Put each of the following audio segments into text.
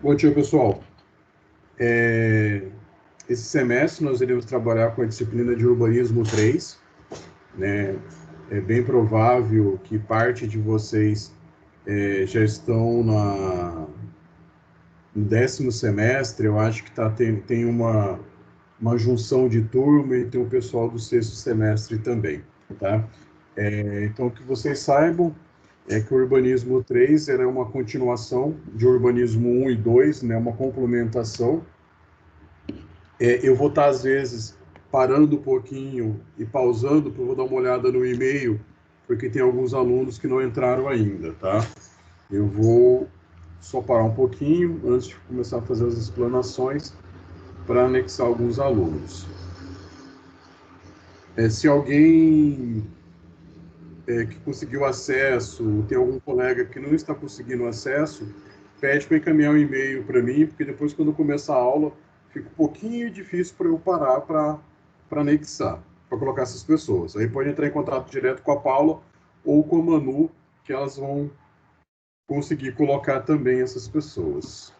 Bom dia, pessoal. Esse semestre nós iremos trabalhar com a disciplina de Urbanismo 3, né? É bem provável que parte de vocês já estão no 10º semestre. Eu acho que tem uma junção de turma e tem o pessoal do 6º semestre também, tá? Então, que vocês saibam que o Urbanismo 3 era uma continuação de Urbanismo 1 e 2, né? Uma complementação. Eu vou estar, às vezes, parando um pouquinho e pausando, porque eu vou dar uma olhada no e-mail, porque tem alguns alunos que não entraram ainda, tá? Eu vou só parar um pouquinho antes de começar a fazer as explanações para anexar alguns alunos. Se alguém que conseguiu acesso, tem algum colega que não está conseguindo acesso, pede para encaminhar um e-mail para mim, porque depois, quando começar a aula, fica um pouquinho difícil para eu parar para anexar, para colocar essas pessoas. Aí pode entrar em contato direto com a Paula ou com a Manu, que elas vão conseguir colocar também essas pessoas.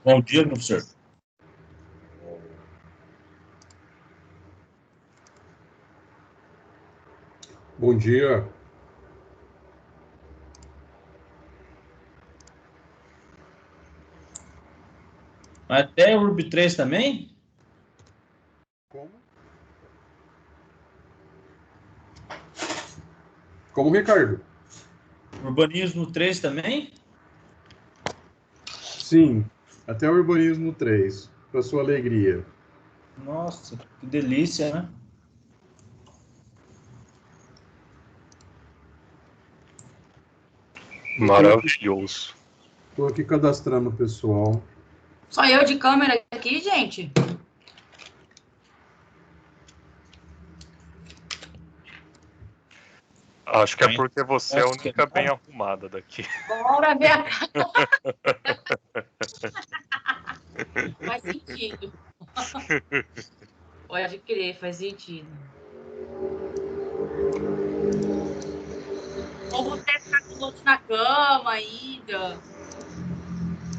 Bom dia, professor. Bom dia. Até o URB 3 também? Como? Como, Ricardo? Urbanismo 3 também? Sim, até o Urbanismo 3, para sua alegria. Nossa, que delícia, né? Maravilhoso. Estou aqui cadastrando o pessoal. Só eu de câmera aqui, gente? Acho que é porque você é a única bem arrumada daqui. Bora ver a cara. Faz sentido. Pode crer, faz sentido. Ou você ficar com o outro na cama ainda.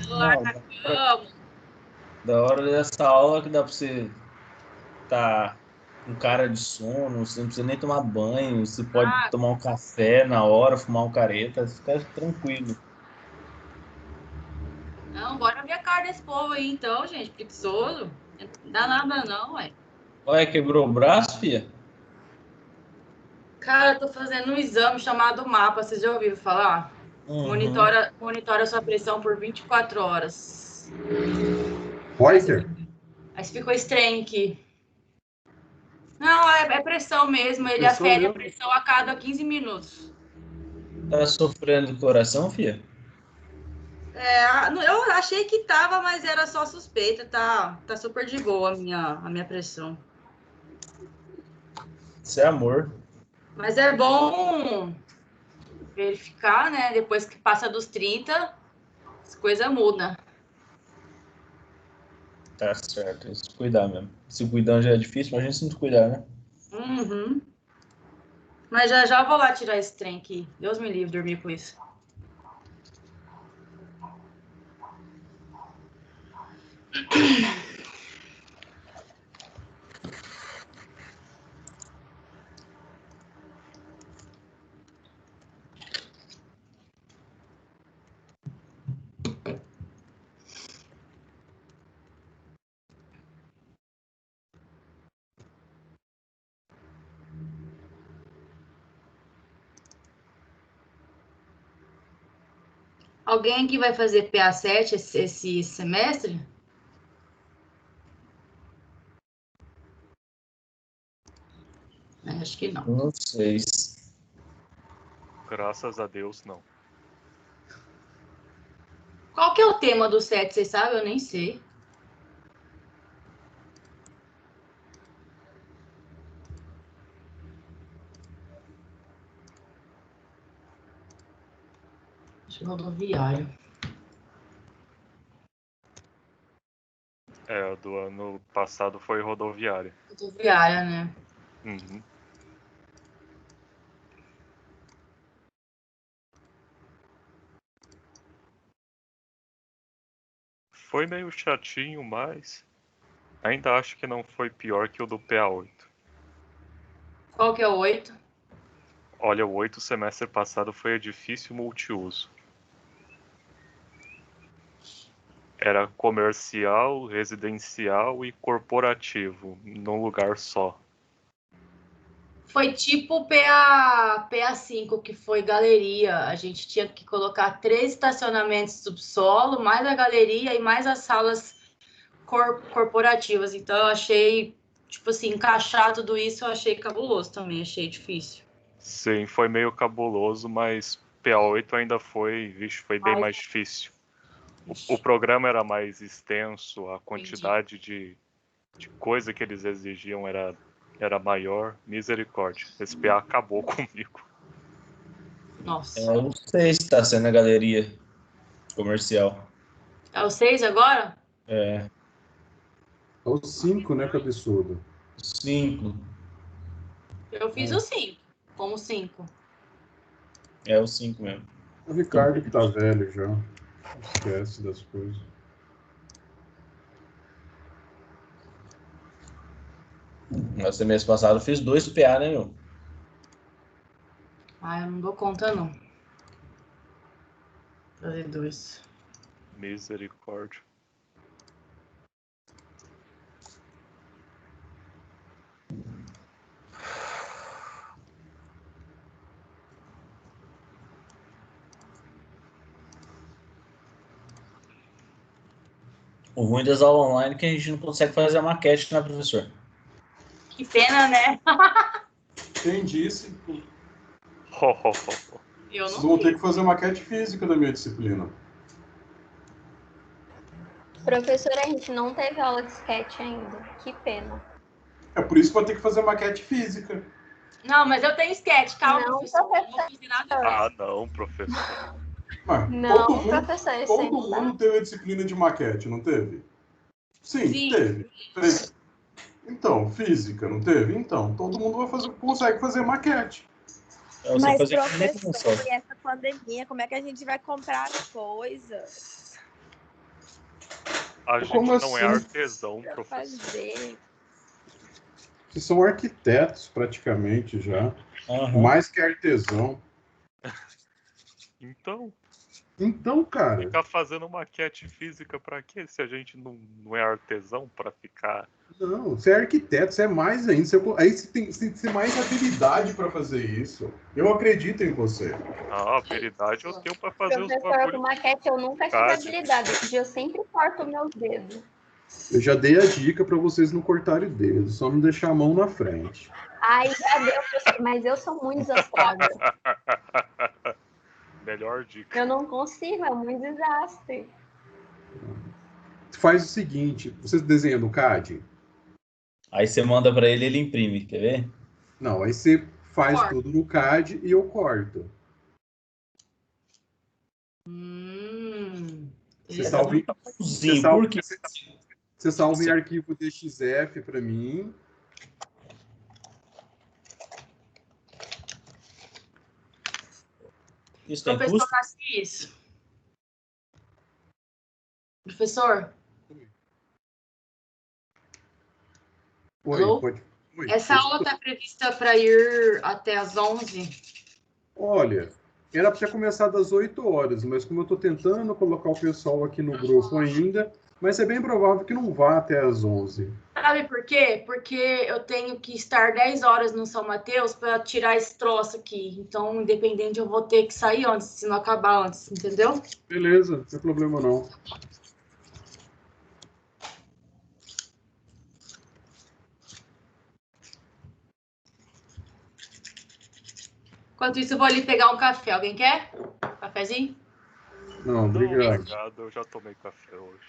Celular na cama. Da hora dessa aula que dá pra você tá com cara de sono, você não precisa nem tomar banho, você pode tomar um café na hora, fumar um careta, fica tranquilo. Não, bora ver a cara desse povo aí então, gente. Preguiçoso. Não dá nada não, ué. Olha, quebrou o braço, filha? Cara, eu tô fazendo um exame chamado MAPA, vocês já ouviram falar? Uhum. Monitora sua pressão por 24 horas. Reuter? Mas ficou estranho aqui. Não, é pressão mesmo. Ele Pressão afere a mesmo? pressão a cada 15 minutos. Tá sofrendo do coração, filha? Eu achei que tava, mas era só suspeita. Tá super de boa a minha pressão. Isso é amor. Mas é bom verificar, né? Depois que passa dos 30, as coisas mudam. Tá certo, se cuidar mesmo. Se cuidar já é difícil, mas a gente se não cuidar, né? Uhum. Mas já vou lá tirar esse trem aqui. Deus me livre dormir com isso. Alguém aqui vai fazer PA7 esse semestre? Acho que não. Não sei. Graças a Deus, não. Qual que é o tema do 7, vocês sabem? Eu nem sei. Acho que é rodoviário. Do ano passado foi rodoviária. Rodoviária, né? Uhum. Foi meio chatinho, mas ainda acho que não foi pior que o do PA8. Qual que é o 8? Olha, o 8 semestre passado foi edifício multiuso. Era comercial, residencial e corporativo, num lugar só. Foi tipo o PA5, que foi galeria. A gente tinha que colocar 3 estacionamentos subsolo, mais a galeria e mais as salas corporativas. Então, eu achei, tipo assim, encaixar tudo isso, eu achei cabuloso também, achei difícil. Sim, foi meio cabuloso, mas PA8 ainda foi, foi bem mais difícil. O programa era mais extenso, a quantidade de coisa que eles exigiam era maior. Misericórdia. Esse PA acabou comigo. Nossa. Eu não sei se tá sendo a galeria comercial. É o 6 agora? É. É o 5, né, cabeçudo? 5. Eu fiz o 5. Como 5. É o 5 mesmo. O Ricardo que tá velho já. Esquece das coisas. Mas mês passado eu fiz 2 PA, né, meu? Ah, eu não dou conta, não. Fazer 2. Misericórdia. O ruim das aulas online é que a gente não consegue fazer a maquete, né, professor? Que pena, né? Quem disse? Eu Vocês não vão ter fiz. que fazer maquete física da minha disciplina. Professora, a gente não teve aula de sketch ainda. Que pena. É por isso que vou ter que fazer maquete física. Não, mas eu tenho sketch. Calma, Não, professor. Eu não professor. vou fazer nada Ah, disso. não, professor. Mas Não, todo professor, isso aí todo não dá. mundo teve a disciplina de maquete, não teve? Sim, Sim. teve. Então, física, não teve? Então, todo mundo consegue fazer maquete. Você Mas, fazer professor, e essa pandemia, como é que a gente vai comprar as coisas A gente Como não é assim? artesão, para professor. fazer? Vocês são arquitetos, praticamente, já. Aham. Mais que artesão. Então, Então, cara, ficar fazendo maquete física pra quê? Se a gente não é artesão pra ficar. não, você é arquiteto, você é mais ainda. Aí você tem que ter mais habilidade para fazer isso. Eu acredito em você. Ah, habilidade eu tenho pra fazer os Professor, com bagulhos. maquete eu nunca tive CAD. habilidade. Eu sempre corto meus dedos. Eu já dei a dica para vocês não cortarem o dedo, só não deixar a mão na frente. Ai, já deu, professor, mas eu sou muito desastrada. Melhor dica. Eu não consigo, é muito desastre. Faz o seguinte, vocês desenham no CAD? Aí você manda pra ele, ele imprime, quer ver? Não, aí você faz Corta. tudo no CAD e eu corto. Você É salva, tudo você bonzinho, salva, por quê? você salva em arquivo DXF para mim. Isso tem Professor custo? Cassis. Professor, Oi, alô? pode. Oi, Essa aula está prevista para ir até às 11. Olha, era para ter começado às 8 horas, mas como eu estou tentando colocar o pessoal aqui no grupo ainda, mas é bem provável que não vá até às 11. Sabe por quê? Porque eu tenho que estar 10 horas no São Mateus para tirar esse troço aqui. Então, independente, eu vou ter que sair antes, se não acabar antes, entendeu? Beleza, não tem problema não. Enquanto isso, eu vou ali pegar um café. Alguém quer? Cafezinho? Não, Não, obrigado. obrigado. Eu já tomei café hoje.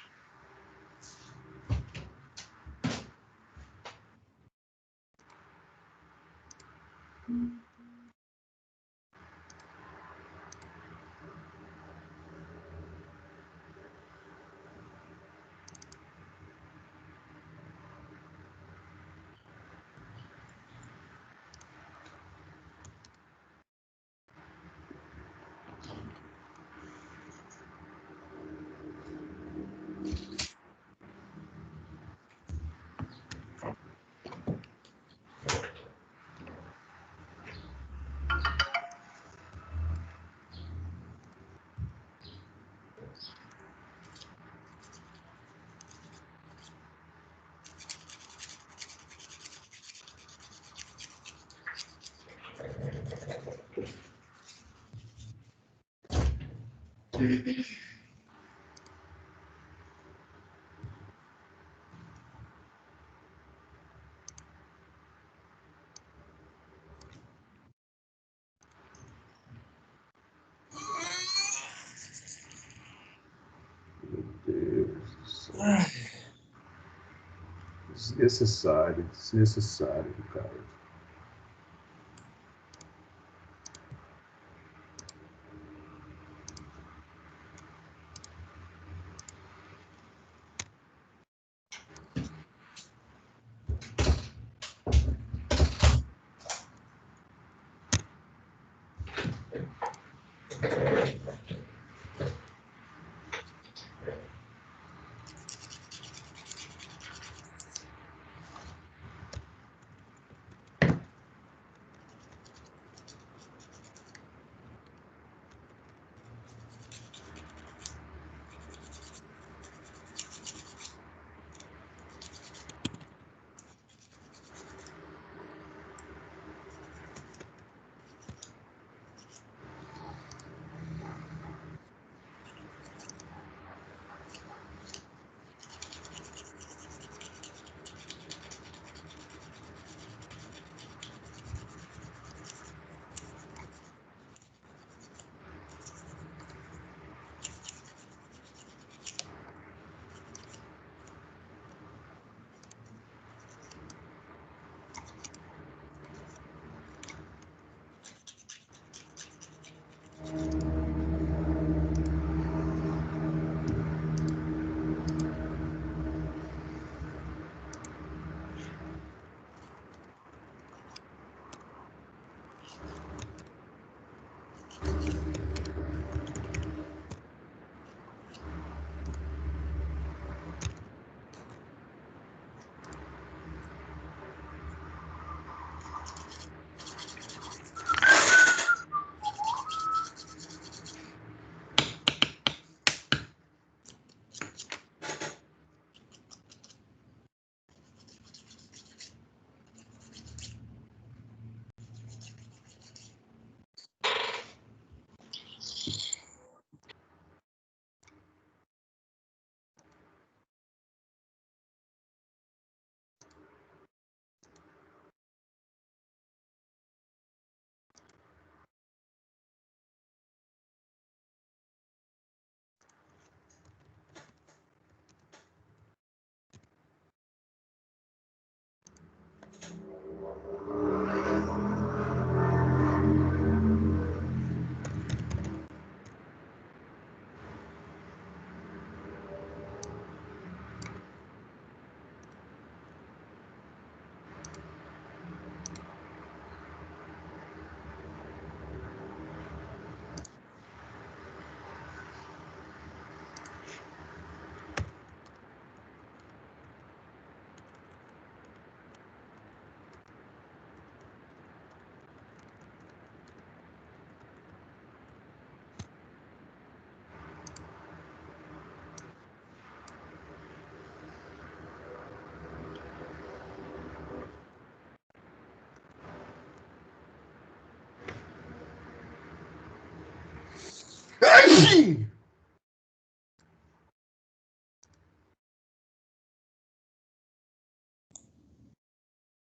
Meu Deus do céu. Desnecessário, cara.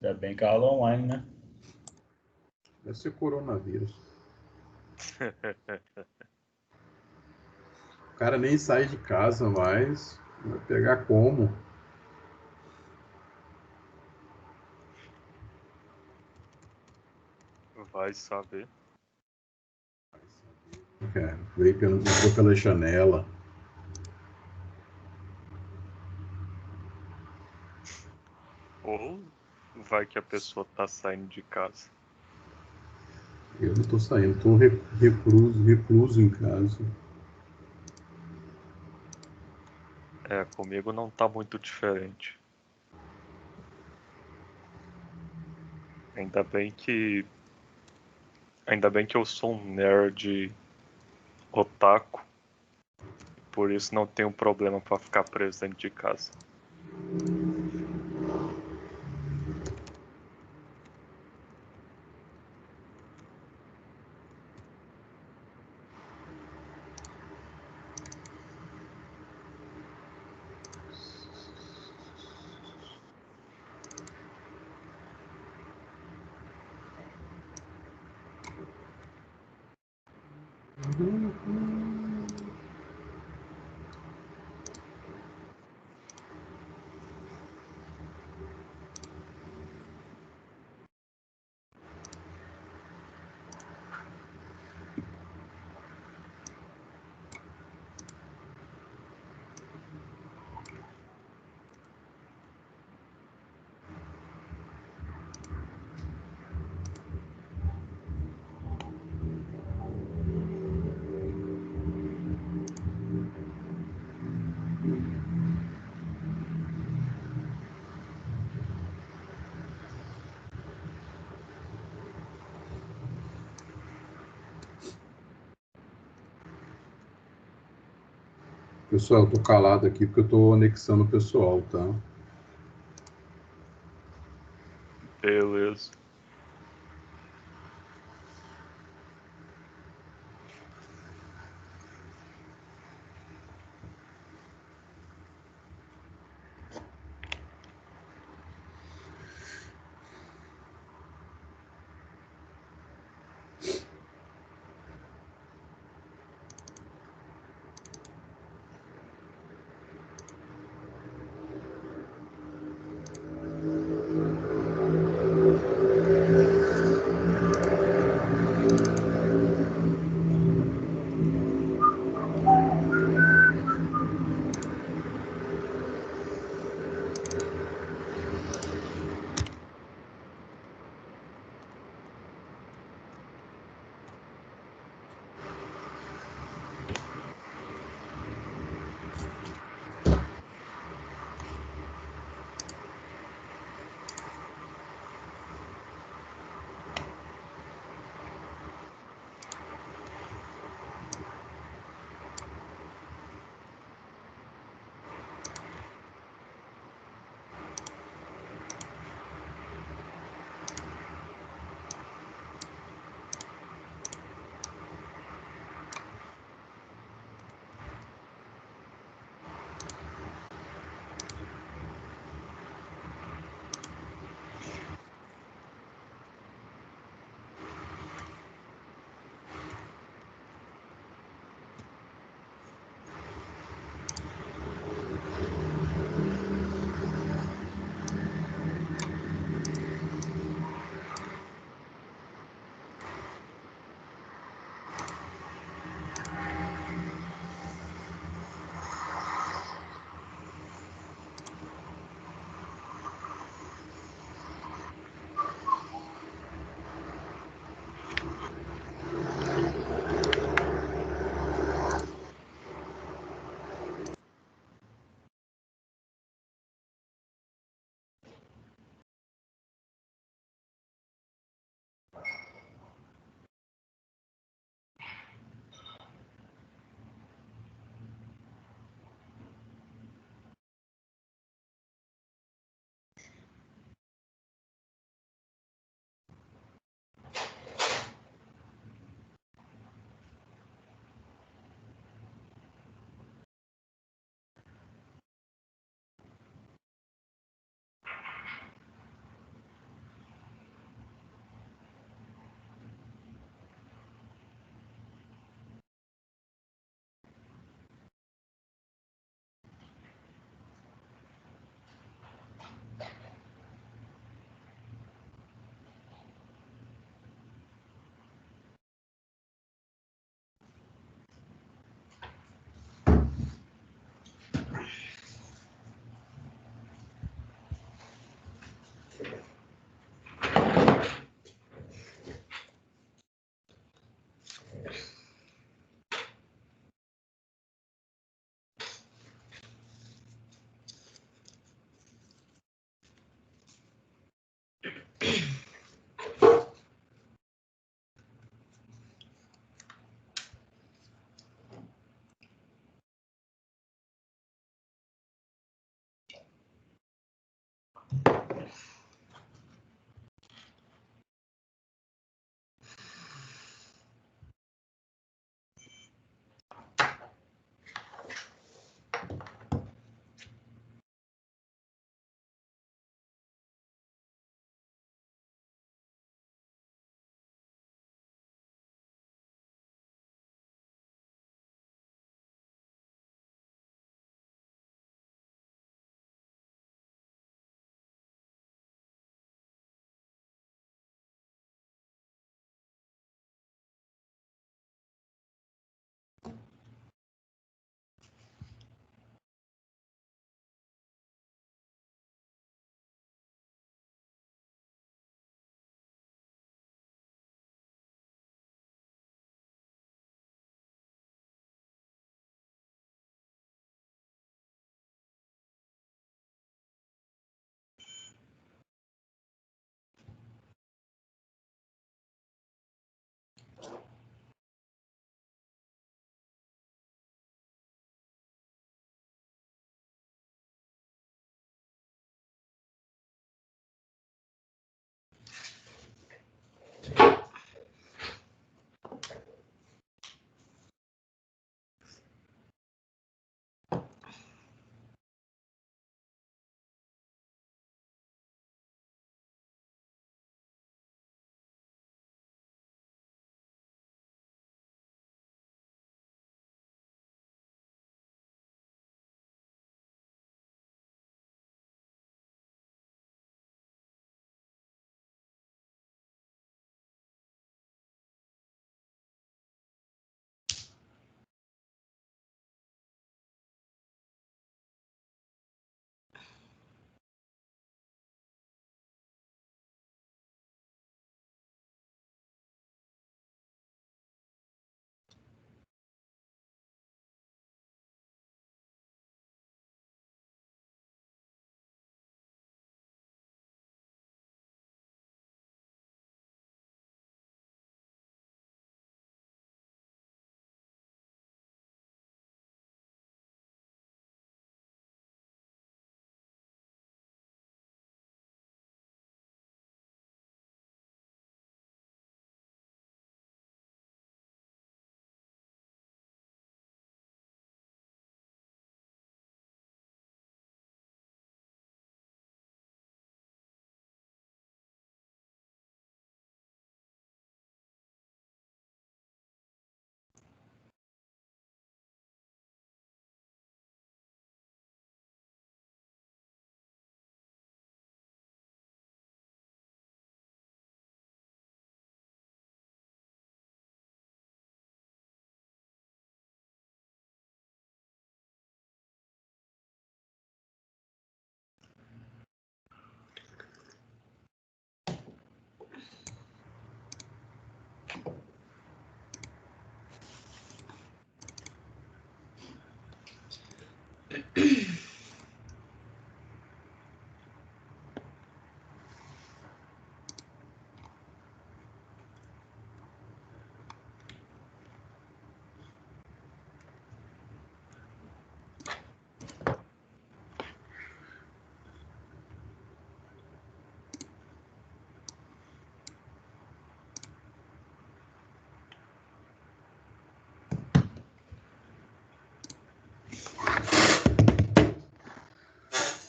Ainda bem que a aula é online, né? Deve ser coronavírus. O cara nem sai de casa mais. Vai pegar como? Vai saber. Entrou pela janela. Ou vai que a pessoa tá saindo de casa. Eu não tô saindo, tô recluso em casa. Comigo não tá muito diferente. Ainda bem que eu sou um nerd otaku. Por isso não tenho problema pra ficar preso dentro de casa. Pessoal, eu tô calado aqui porque eu tô anexando o pessoal, tá? Beleza.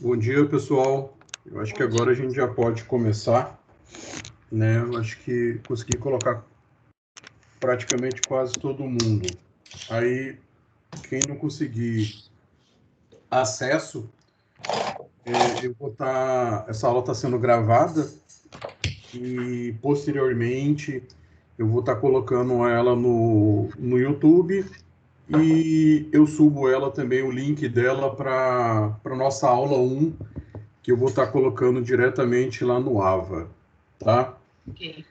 Bom dia, pessoal. Eu acho que agora a gente já pode começar, né? Eu acho que consegui colocar praticamente quase todo mundo. Aí, quem não conseguir acesso, eu vou essa aula está sendo gravada e posteriormente eu vou estar colocando ela no YouTube e eu subo ela também, o link dela para a nossa aula 1, que eu vou estar colocando diretamente lá no AVA, tá? Ok.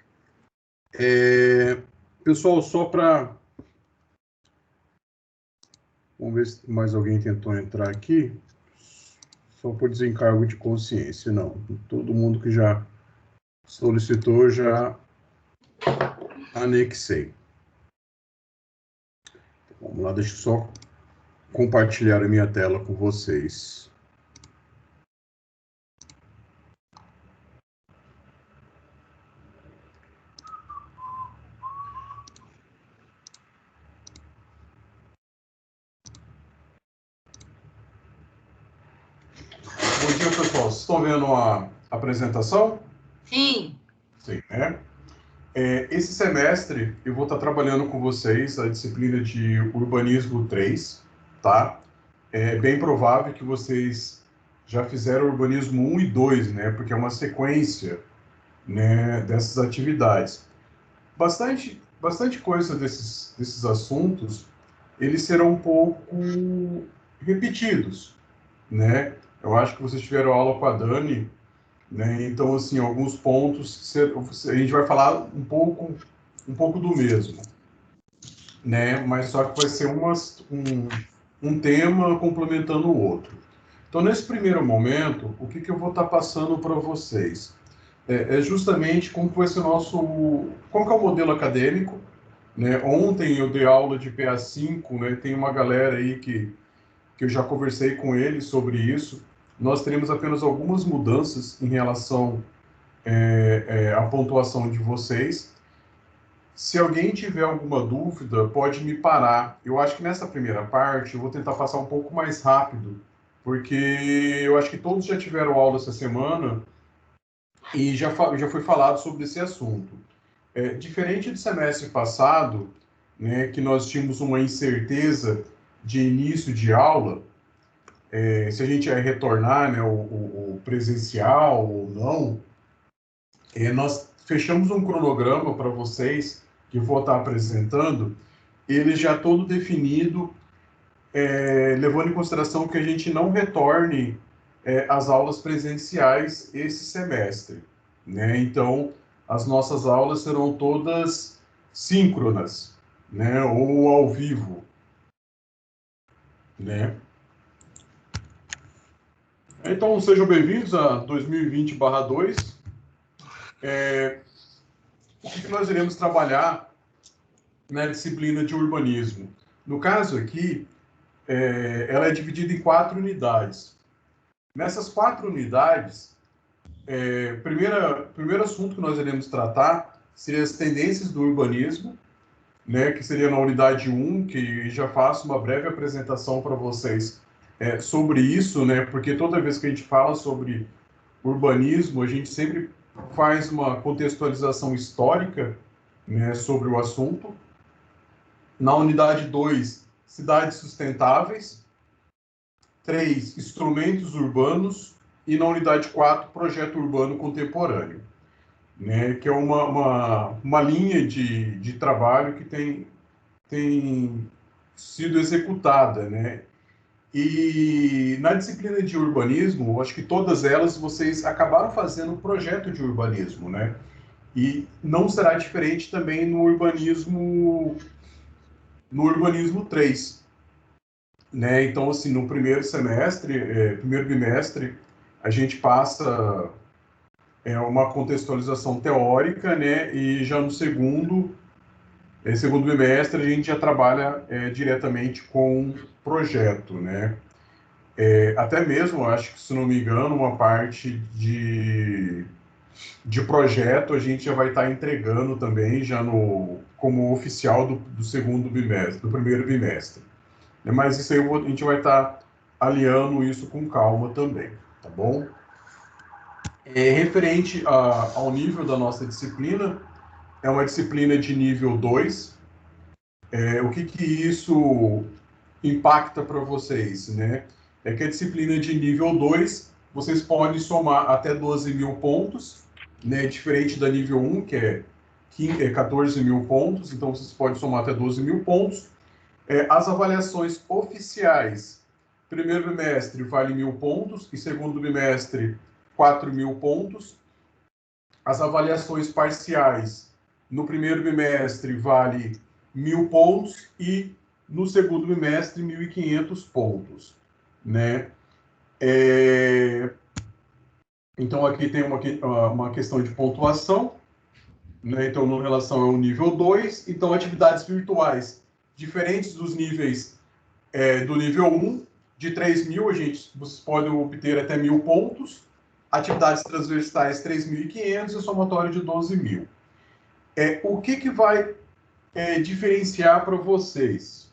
Pessoal, só para... Vamos ver se mais alguém tentou entrar aqui. Só por desencargo de consciência, não. Todo mundo que já solicitou, já anexei. Vamos lá, deixa eu só compartilhar a minha tela com vocês. Bom dia, pessoal. Vocês estão vendo a apresentação? Sim. Sim, né? Esse semestre eu vou estar trabalhando com vocês a disciplina de Urbanismo 3, tá? É bem provável que vocês já fizeram Urbanismo 1 e 2, né? Porque é uma sequência, né, dessas atividades. Bastante coisa desses assuntos, eles serão um pouco repetidos, né? Eu acho que vocês tiveram aula com a Dani, né? Então, assim, alguns pontos a gente vai falar um pouco do mesmo, né? Mas só que vai ser um tema complementando o outro. Então, nesse primeiro momento, o que eu vou estar passando para vocês? É justamente como vai ser como que é o modelo acadêmico, né? Ontem eu dei aula de PA5, né? Tem uma galera aí que eu já conversei com eles sobre isso. Nós teremos apenas algumas mudanças em relação à pontuação de vocês. Se alguém tiver alguma dúvida, pode me parar. Eu acho que nessa primeira parte eu vou tentar passar um pouco mais rápido, porque eu acho que todos já tiveram aula essa semana e já foi falado sobre esse assunto. Diferente do semestre passado, né, que nós tínhamos uma incerteza de início de aula, se a gente ia retornar, né, o presencial ou não, nós fechamos um cronograma para vocês, que eu vou estar apresentando, ele já todo definido, levando em consideração que a gente não retorne às aulas presenciais esse semestre, né? Então, as nossas aulas serão todas síncronas, né? Ou ao vivo, né? Então, sejam bem-vindos a 2020/2. O que nós iremos trabalhar na disciplina de urbanismo? No caso aqui, ela é dividida em 4 unidades. Nessas 4 unidades, primeiro assunto que nós iremos tratar seria as tendências do urbanismo, né, que seria na unidade 1, que já faço uma breve apresentação para vocês sobre isso, né, porque toda vez que a gente fala sobre urbanismo, a gente sempre faz uma contextualização histórica, né, sobre o assunto. Na unidade 2, cidades sustentáveis. 3, instrumentos urbanos. E na unidade 4, projeto urbano contemporâneo, né, que é uma linha de trabalho que tem sido executada, né? E na disciplina de urbanismo, acho que todas elas vocês acabaram fazendo um projeto de urbanismo, né? E não será diferente também no urbanismo 3, né? Então, assim, no primeiro bimestre, a gente passa uma contextualização teórica, né? E já no segundo bimestre, a gente já trabalha diretamente com projeto, né? Até mesmo, acho que, se não me engano, uma parte de projeto a gente já vai estar entregando também já como oficial do segundo bimestre, do primeiro bimestre. Mas isso aí a gente vai estar alinhando isso com calma também, tá bom? Referente ao nível da nossa disciplina, é uma disciplina de nível 2. O que isso impacta para vocês, né? É que a disciplina de nível 2, vocês podem somar até 12 mil pontos, né? Diferente da nível 1, que é 14 mil pontos, então vocês podem somar até 12 mil pontos. As avaliações oficiais, primeiro bimestre vale 1.000 pontos e segundo bimestre 4.000 pontos. As avaliações parciais, no primeiro bimestre vale 1.000 pontos e no segundo bimestre 1.500 pontos, né? Então aqui tem uma questão de pontuação, né? Então, em relação ao nível 2, então atividades virtuais diferentes dos níveis do nível 1, de 3.000, vocês podem obter até 1.000 pontos, atividades transversais 3.500 e o somatório de 12.000. O que vai diferenciar para vocês?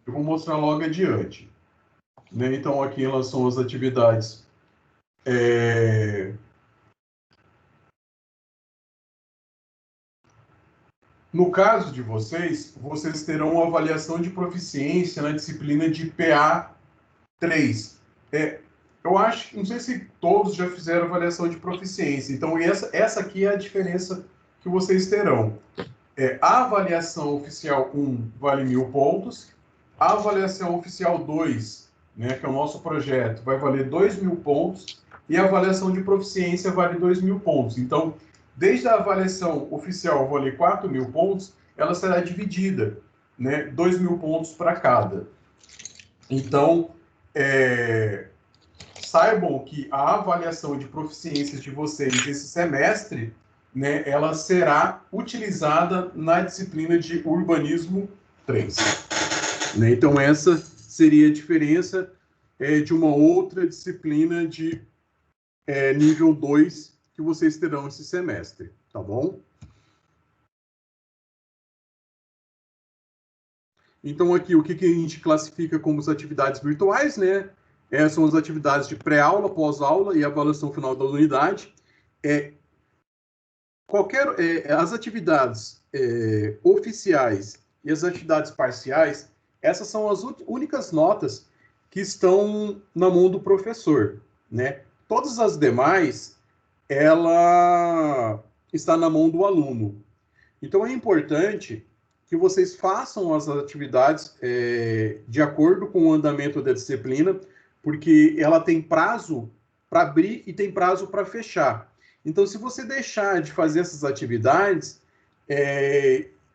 Eu vou mostrar logo adiante, né? Então, aqui em relação às atividades, no caso de vocês terão uma avaliação de proficiência na disciplina de PA3. Eu acho, não sei se todos já fizeram avaliação de proficiência, então essa aqui é a diferença que vocês terão. A avaliação oficial 1 vale 1.000 pontos, a avaliação oficial 2, né, que é o nosso projeto, vai valer 2.000 pontos, e a avaliação de proficiência vale 2.000 pontos. Então, desde a avaliação oficial valer 4.000 pontos, ela será dividida, né, 2.000 pontos para cada. Então, saibam que a avaliação de proficiências de vocês esse semestre, né, ela será utilizada na disciplina de Urbanismo 3. Né? Então, essa seria a diferença de uma outra disciplina de nível 2 que vocês terão esse semestre, tá bom? Então, aqui, o que a gente classifica como as atividades virtuais, né? São as atividades de pré-aula, pós-aula e avaliação final da unidade. As atividades oficiais e as atividades parciais, essas são as únicas notas que estão na mão do professor, né? Todas as demais, ela está na mão do aluno. Então, é importante que vocês façam as atividades de acordo com o andamento da disciplina, porque ela tem prazo para abrir e tem prazo para fechar. Então, se você deixar de fazer essas atividades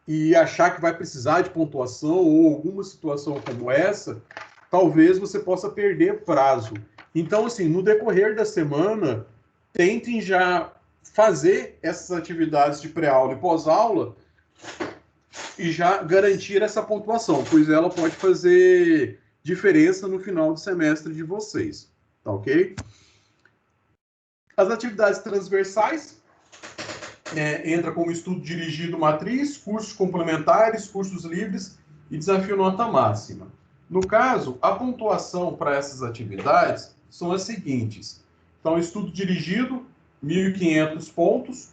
e achar que vai precisar de pontuação ou alguma situação como essa, talvez você possa perder prazo. Então, assim, no decorrer da semana, tentem já fazer essas atividades de pré-aula e pós-aula e já garantir essa pontuação, pois ela pode fazer diferença no final do semestre de vocês, tá ok? As atividades transversais entra como estudo dirigido matriz, cursos complementares, cursos livres e desafio nota máxima. No caso, a pontuação para essas atividades são as seguintes. Então, estudo dirigido, 1.500 pontos,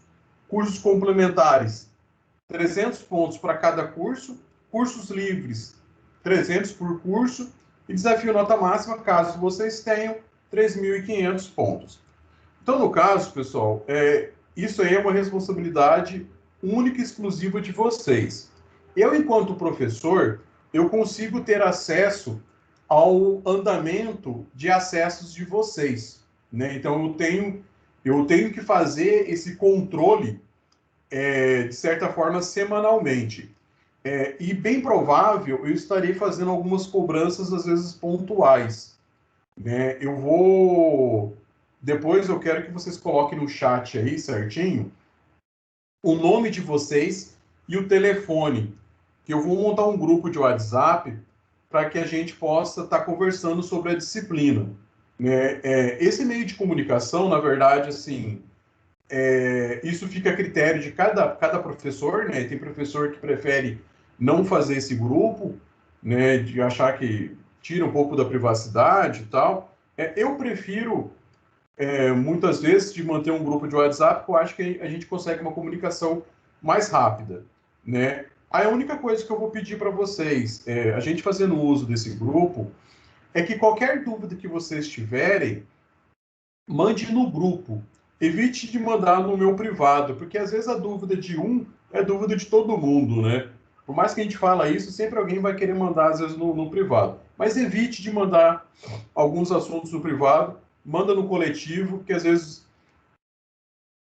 cursos complementares, 300 pontos para cada curso, cursos livres, 300 por curso, e desafio nota máxima, caso vocês tenham, 3.500 pontos. Então, no caso, pessoal, isso aí é uma responsabilidade única e exclusiva de vocês. Eu, enquanto professor, eu consigo ter acesso ao andamento de acessos de vocês, né? Então, eu tenho que fazer esse controle, de certa forma, semanalmente. E bem provável, eu estarei fazendo algumas cobranças, às vezes, pontuais, né? Depois eu quero que vocês coloquem no chat aí, certinho, o nome de vocês e o telefone, que eu vou montar um grupo de WhatsApp para que a gente possa estar conversando sobre a disciplina, né? Esse meio de comunicação, na verdade, assim, isso fica a critério de cada professor, né? Tem professor que prefere não fazer esse grupo, né? De achar que tira um pouco da privacidade e tal. Eu prefiro, muitas vezes, de manter um grupo de WhatsApp, porque eu acho que a gente consegue uma comunicação mais rápida, né? Aí a única coisa que eu vou pedir para vocês, a gente fazendo uso desse grupo, é que qualquer dúvida que vocês tiverem, mande no grupo. Evite de mandar no meu privado, porque às vezes a dúvida de um é dúvida de todo mundo, né? Por mais que a gente fala isso, sempre alguém vai querer mandar, às vezes, no privado. Mas evite de mandar alguns assuntos no privado, manda no coletivo, porque às vezes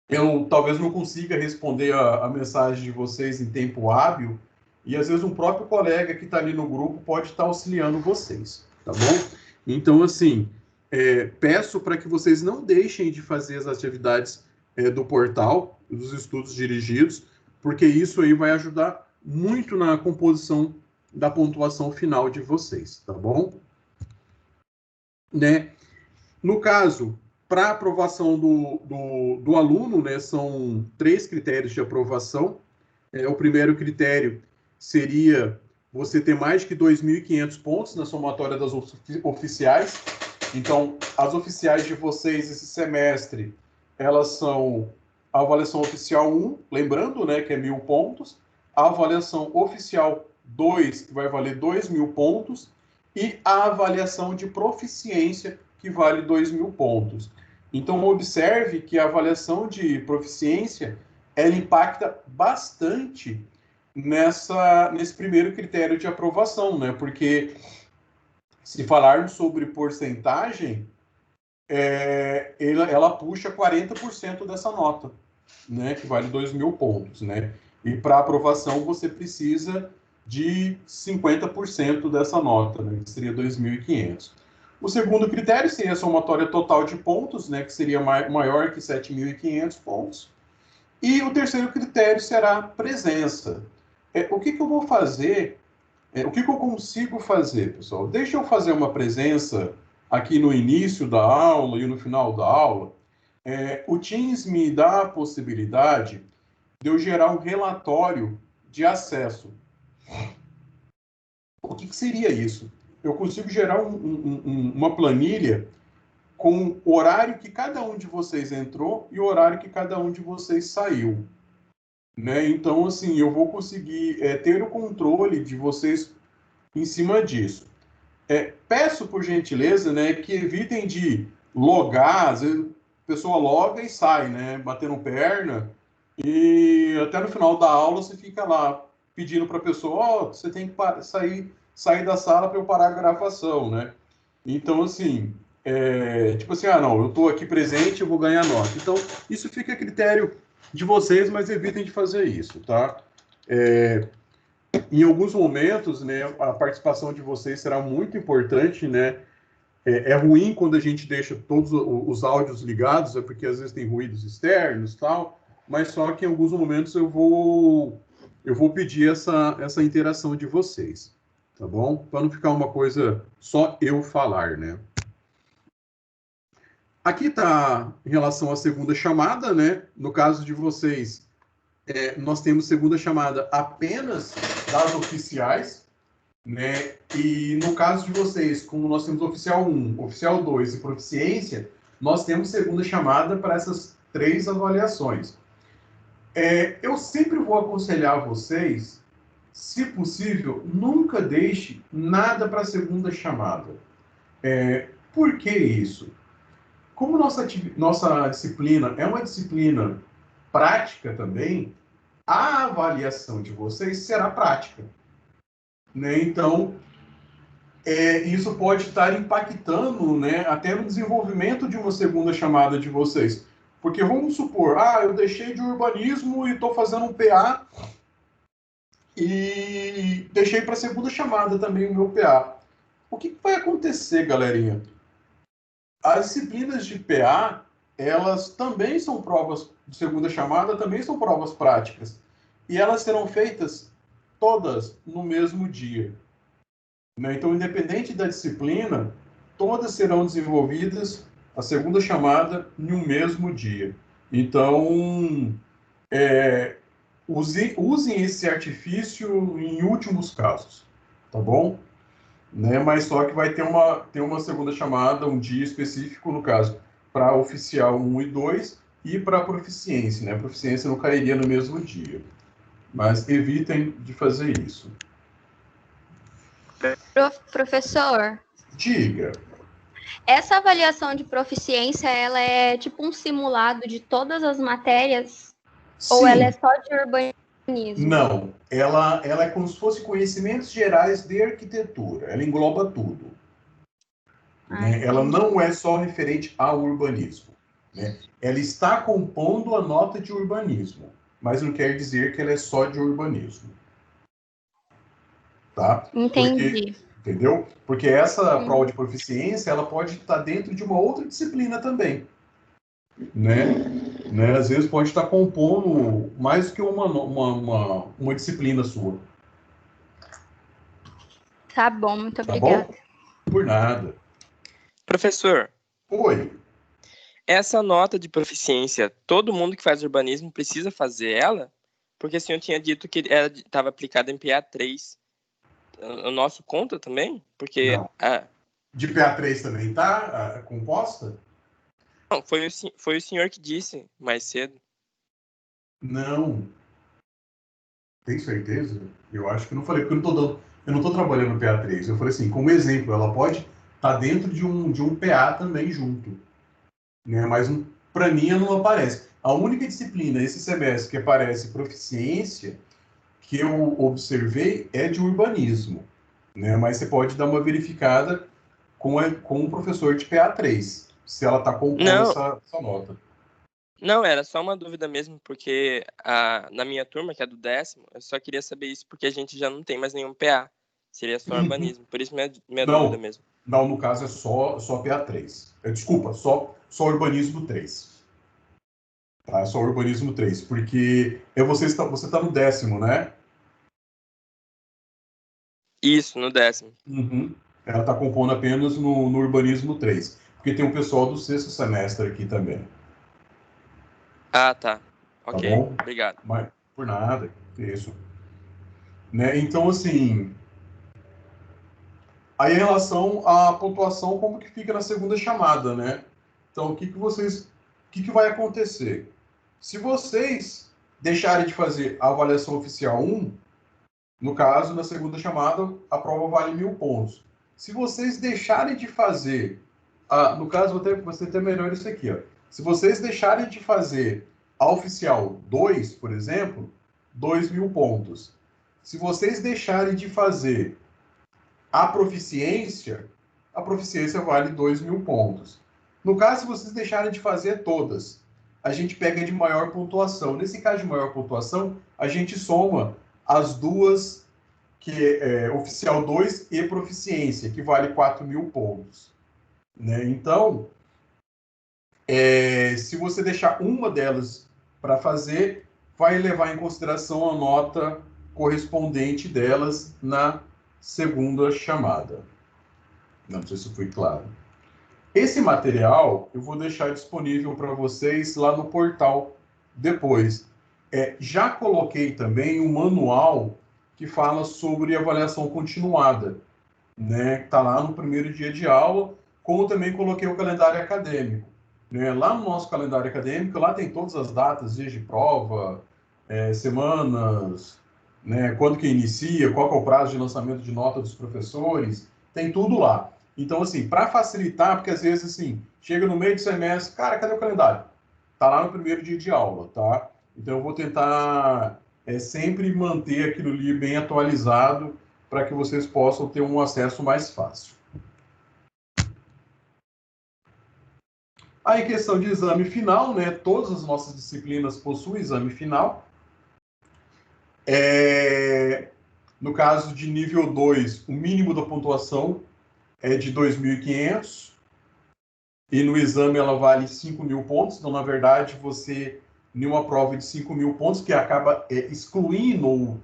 eu talvez não consiga responder a mensagem de vocês em tempo hábil, e às vezes um próprio colega que está ali no grupo pode estar auxiliando vocês, tá bom? Então, assim, peço para que vocês não deixem de fazer as atividades do portal, dos estudos dirigidos, porque isso aí vai ajudar muito na composição da pontuação final de vocês, tá bom? Né? No caso, para aprovação do aluno, né, são 3 critérios de aprovação. O primeiro critério seria você ter mais de 2.500 pontos na somatória das oficiais. Então, as oficiais de vocês esse semestre, elas são a avaliação oficial 1, lembrando, né, que é 1.000 pontos, a avaliação oficial 2, que vai valer 2.000 pontos, e a avaliação de proficiência, que vale 2.000 pontos. Então, observe que a avaliação de proficiência, ela impacta bastante nesse primeiro critério de aprovação, né? Porque se falarmos sobre porcentagem, ela puxa 40% dessa nota, né? Que vale 2.000 pontos, né? E para aprovação você precisa de 50% dessa nota, né? Que seria 2.500. O segundo critério seria a somatória total de pontos, né? Que seria maior que 7.500 pontos. E o terceiro critério será presença. O que eu vou fazer? O que eu consigo fazer, pessoal? Deixa eu fazer uma presença aqui no início da aula e no final da aula. O Teams me dá a possibilidade de eu gerar um relatório de acesso. O que seria isso? Eu consigo gerar uma planilha com o horário que cada um de vocês entrou e o horário que cada um de vocês saiu. Né? Então, assim, eu vou conseguir ter o controle de vocês em cima disso. Peço, por gentileza, né, que evitem de logar, às vezes a pessoa loga e sai, né, batendo perna, e até no final da aula você fica lá pedindo para a pessoa, você tem que sair da sala para eu parar a gravação, né? Então, assim, tipo assim, não, eu estou aqui presente, eu vou ganhar nota. Então, isso fica a critério de vocês, mas evitem de fazer isso, tá? Em alguns momentos, né, a participação de vocês será muito importante, né? É ruim quando a gente deixa todos os áudios ligados, porque às vezes tem ruídos externos e tal, mas só que em alguns momentos eu vou pedir essa interação de vocês, tá bom? Para não ficar uma coisa só eu falar, né? Aqui está em relação à segunda chamada, né? No caso de vocês, nós temos segunda chamada apenas das oficiais, né? E no caso de vocês, como nós temos oficial 1, oficial 2 e proficiência, nós temos segunda chamada para essas 3 avaliações. Eu sempre vou aconselhar vocês, se possível, nunca deixe nada para a segunda chamada. Por que isso? Como nossa disciplina é uma disciplina prática também, a avaliação de vocês será prática. Né? Então, isso pode estar impactando, né, até no desenvolvimento de uma segunda chamada de vocês. Porque vamos supor, eu deixei de urbanismo e estou fazendo um PA e deixei para a segunda chamada também o meu PA. O que vai acontecer, galerinha? As disciplinas de PA, elas também são provas de segunda chamada, também são provas práticas. E elas serão feitas todas no mesmo dia. Né? Então, independente da disciplina, todas serão desenvolvidas a segunda chamada em um mesmo dia. Então, usem esse artifício em últimos casos, tá bom? né? Mas só que vai ter uma segunda chamada, um dia específico, no caso, para oficial 1 e 2 e para proficiência, né? A proficiência não cairia no mesmo dia. Mas evitem de fazer isso. Professor, Diga. essa avaliação de proficiência, ela é tipo um simulado de todas as matérias? Sim. Ou ela é só de urbanismo? Não, ela é como se fosse conhecimentos gerais de arquitetura. Ela engloba tudo. Né? Ela não é só referente ao urbanismo. Né? Ela está compondo a nota de urbanismo, mas não quer dizer que ela é só de urbanismo. Tá? Entendi. Entendeu? Porque essa prova de proficiência, ela pode estar dentro de uma outra disciplina também. Né? Às vezes pode estar compondo mais do que uma disciplina sua. Tá bom, muito Tá obrigada. bom? Por nada. Professor, Oi. essa nota de proficiência, todo mundo que faz urbanismo precisa fazer ela? Porque o senhor tinha dito que ela estava aplicada em PA3. O nosso conta também? Porque Não. De PA3 também tá composta? não, foi o senhor que disse mais cedo. Não. Tem certeza? Eu acho que eu não falei, porque eu não estou trabalhando no PA3. Eu falei assim, como exemplo, ela pode estar dentro de um PA também junto. Né? Mas para mim ela não aparece. A única disciplina esse semestre que aparece proficiência que eu observei é de urbanismo. Né? Mas você pode dar uma verificada com o professor de PA3, se ela está compondo essa nota. Não, era só uma dúvida mesmo, porque na minha turma, que é do 10º, eu só queria saber isso porque a gente já não tem mais nenhum PA. Seria só urbanismo. Por isso minha dúvida mesmo. Não, no caso é só PA3. Desculpa, só urbanismo 3. Tá? Só urbanismo 3, porque você está no 10º, né? Isso, no 10º. Uhum. Ela está compondo apenas no urbanismo 3, porque tem o pessoal do 6º semestre aqui também. Ah, tá. Ok, Tá bom? obrigado. Mas, por nada, isso. Né? Então, assim, aí em relação à pontuação, como que fica na segunda chamada, né? Então, o que vai acontecer? Se vocês deixarem de fazer a avaliação oficial 1, no caso, na segunda chamada, a prova vale 1.000 pontos. Se vocês deixarem de fazer, no caso, vou ser até melhor isso aqui, ó. Se vocês deixarem de fazer a oficial 2, por exemplo, 2.000 pontos. Se vocês deixarem de fazer a proficiência vale 2.000 pontos. No caso, se vocês deixarem de fazer todas, a gente pega de maior pontuação. Nesse caso de maior pontuação, a gente soma as duas, que é oficial 2 e proficiência, que vale 4.000 pontos. Né? Então, se você deixar uma delas para fazer, vai levar em consideração a nota correspondente delas na segunda chamada. Não sei se foi claro. Esse material eu vou deixar disponível para vocês lá no portal depois. Já coloquei também um manual que fala sobre avaliação continuada, né? Está lá no primeiro dia de aula, como também coloquei o calendário acadêmico. Né? Lá no nosso calendário acadêmico, lá tem todas as datas, dias de prova, semanas, né? Quando que inicia, qual que é o prazo de lançamento de nota dos professores, tem tudo lá. Então, assim, para facilitar, porque às vezes, assim, chega no meio do semestre, cara, cadê o calendário? Tá lá no primeiro dia de aula, tá? Então, eu vou tentar sempre manter aquilo ali bem atualizado para que vocês possam ter um acesso mais fácil. Aí, questão de exame final, né? Todas as nossas disciplinas possuem exame final. No caso de nível 2, o mínimo da pontuação é de 2.500, e no exame ela vale 5.000 pontos. Então, na verdade, você, em uma prova de 5.000 pontos, que acaba excluindo ou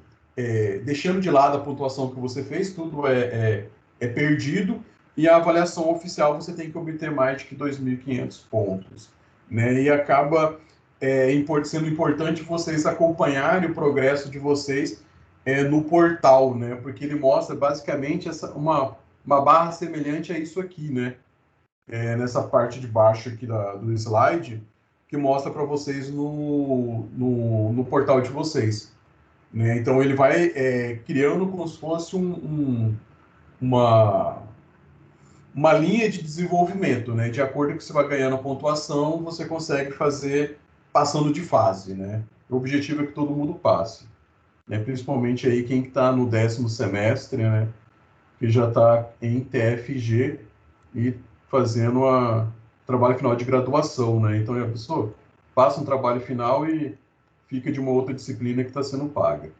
deixando de lado a pontuação que você fez, tudo é perdido, e a avaliação oficial você tem que obter mais de que 2.500 pontos. Né? E acaba sendo importante vocês acompanharem o progresso de vocês no portal, né? Porque ele mostra basicamente uma barra semelhante a isso aqui, né? Nessa parte de baixo aqui do slide, que mostra para vocês no portal de vocês. Né? Então, ele vai criando como se fosse uma linha de desenvolvimento, né? De acordo com que você vai ganhando a pontuação, você consegue fazer passando de fase, né? O objetivo é que todo mundo passe, né? Principalmente aí quem está no 10º semestre, né? Que já está em TFG e fazendo trabalho final de graduação, né? Então, a pessoa passa um trabalho final e fica de uma outra disciplina que está sendo paga.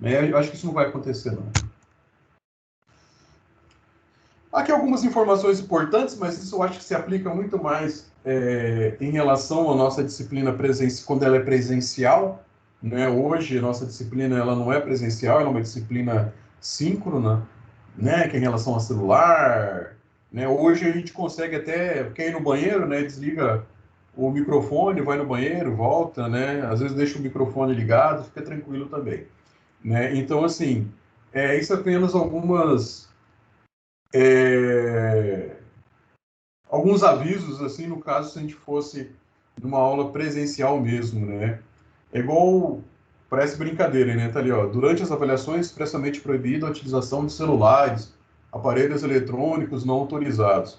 Eu acho que isso não vai acontecer, não. Aqui algumas informações importantes, mas isso eu acho que se aplica muito mais em relação à nossa disciplina quando ela é presencial. Né? Hoje, a nossa disciplina ela não é presencial, ela é uma disciplina síncrona, né? Que é em relação ao celular. Né? Hoje a gente consegue até, quer ir no banheiro, né? Desliga o microfone, vai no banheiro, volta, né? Às vezes deixa o microfone ligado, fica tranquilo também. Né? Então, assim, isso é apenas alguns avisos, assim, no caso, se a gente fosse numa aula presencial mesmo, né? É igual, parece brincadeira, né? Tá ali, ó. Durante as avaliações, expressamente proibida a utilização de celulares, aparelhos eletrônicos não autorizados.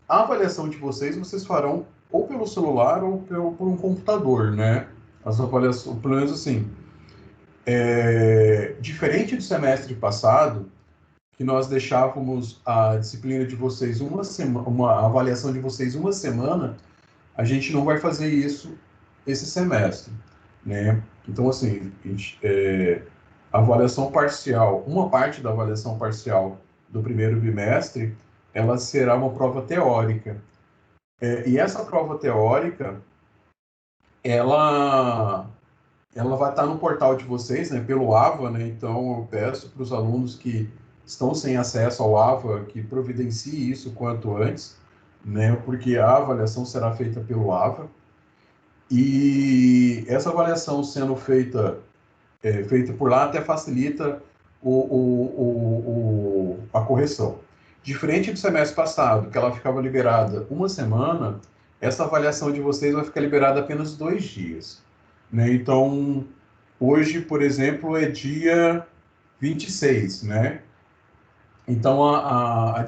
A avaliação de vocês farão ou pelo celular ou por um computador, né? As avaliações, pelo menos assim, diferente do semestre passado, que nós deixávamos a disciplina de vocês uma avaliação de vocês uma semana, a gente não vai fazer isso esse semestre, né? Então, assim, a avaliação parcial, uma parte da avaliação parcial do primeiro bimestre, ela será uma prova teórica. E essa prova teórica, ela vai estar no portal de vocês, né, pelo AVA, né? Então, eu peço para os alunos que estão sem acesso ao AVA que providencie isso quanto antes, né? Porque a avaliação será feita pelo AVA. E essa avaliação sendo feita por lá até facilita a correção. Diferente do semestre passado, que ela ficava liberada uma semana, essa avaliação de vocês vai ficar liberada apenas 2 dias. Né? Então, hoje, por exemplo, é dia 26, né? Então, a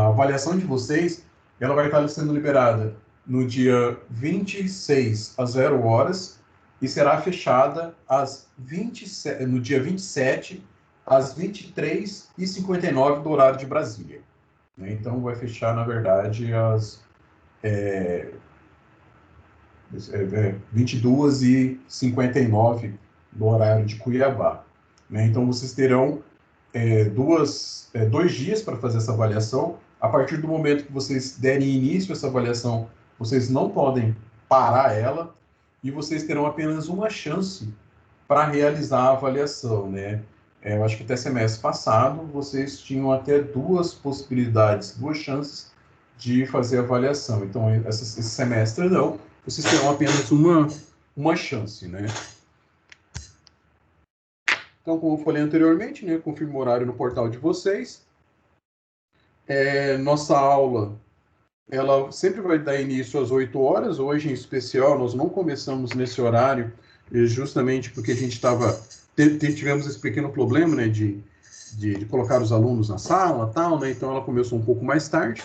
avaliação de vocês, ela vai estar sendo liberada no dia 26 às 0 horas e será fechada no dia 27 às 23h59 do horário de Brasília. Né? Então, vai fechar, na verdade, às 22h59 do horário de Cuiabá. Né? Então, vocês terão 2 dias para fazer essa avaliação. A partir do momento que vocês derem início a essa avaliação, vocês não podem parar ela e vocês terão apenas uma chance para realizar a avaliação, né? Eu acho que até semestre passado vocês tinham até 2 possibilidades, 2 chances de fazer a avaliação. Então, esse semestre não, vocês terão apenas uma chance, né? Então, como eu falei anteriormente, né, confirmo o horário no portal de vocês. Nossa aula, ela sempre vai dar início às 8 horas. Hoje, em especial, nós não começamos nesse horário, justamente porque a gente tivemos esse pequeno problema, né, de colocar os alunos na sala, tal, né? Então, ela começou um pouco mais tarde.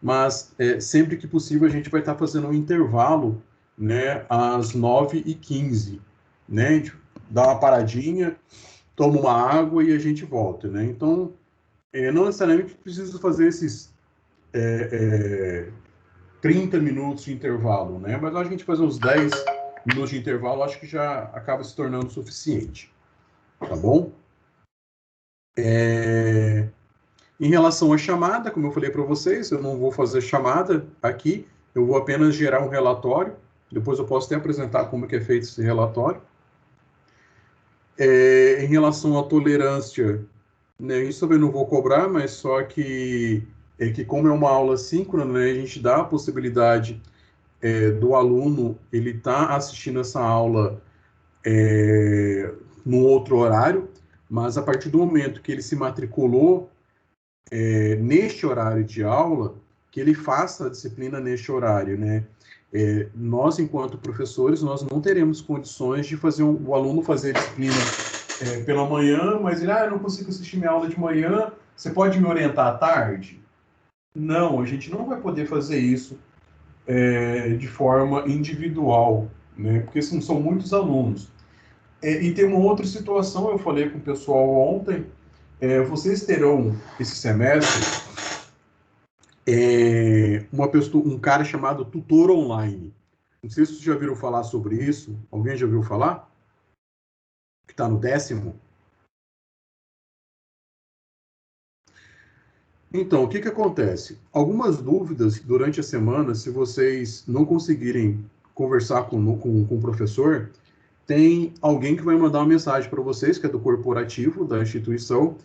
Mas, sempre que possível, a gente vai estar fazendo um intervalo, né, às 9h15, né? A gente dá uma paradinha, toma uma água e a gente volta, né? Então, não necessariamente precisa fazer esses 30 minutos de intervalo, né? Mas a gente fazer uns 10 minutos de intervalo, acho que já acaba se tornando suficiente, tá bom? Em relação à chamada, como eu falei para vocês, eu não vou fazer chamada aqui, eu vou apenas gerar um relatório, depois eu posso até apresentar como que é feito esse relatório. Em relação à tolerância, né, isso também não vou cobrar, mas só que como é uma aula síncrona, né, a gente dá a possibilidade do aluno ele estar assistindo essa aula no outro horário, mas a partir do momento que ele se matriculou neste horário de aula, que ele faça a disciplina neste horário, né? Nós, enquanto professores, nós não teremos condições de fazer o aluno fazer a disciplina pela manhã, mas ele, eu não consigo assistir minha aula de manhã, você pode me orientar à tarde? Não, a gente não vai poder fazer isso de forma individual, né? Porque são muitos alunos. E tem uma outra situação, eu falei com o pessoal ontem, vocês terão esse semestre um cara chamado tutor online. Não sei se vocês já viram falar sobre isso. Alguém já ouviu falar? Que está no 10º? Então, o que acontece? Algumas dúvidas durante a semana, se vocês não conseguirem conversar com o professor, tem alguém que vai mandar uma mensagem para vocês, que é do corporativo, da instituição.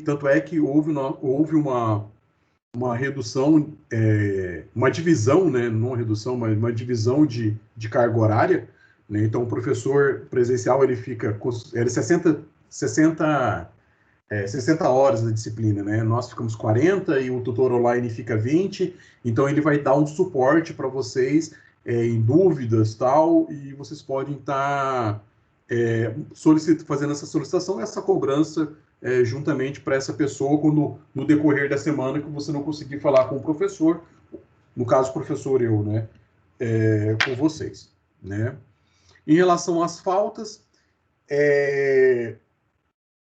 Tanto é que houve uma redução, uma divisão, né? Não uma redução, mas uma divisão de carga horária, né? Então, o professor presencial, ele fica 60 horas da disciplina, né? Nós ficamos 40 e o tutor online fica 20, então ele vai dar um suporte para vocês em dúvidas, tal, e vocês podem estar fazendo essa solicitação, essa cobrança juntamente para essa pessoa quando no decorrer da semana que você não conseguir falar com o professor, no caso, o professor eu, né? Com vocês, né? Em relação às faltas,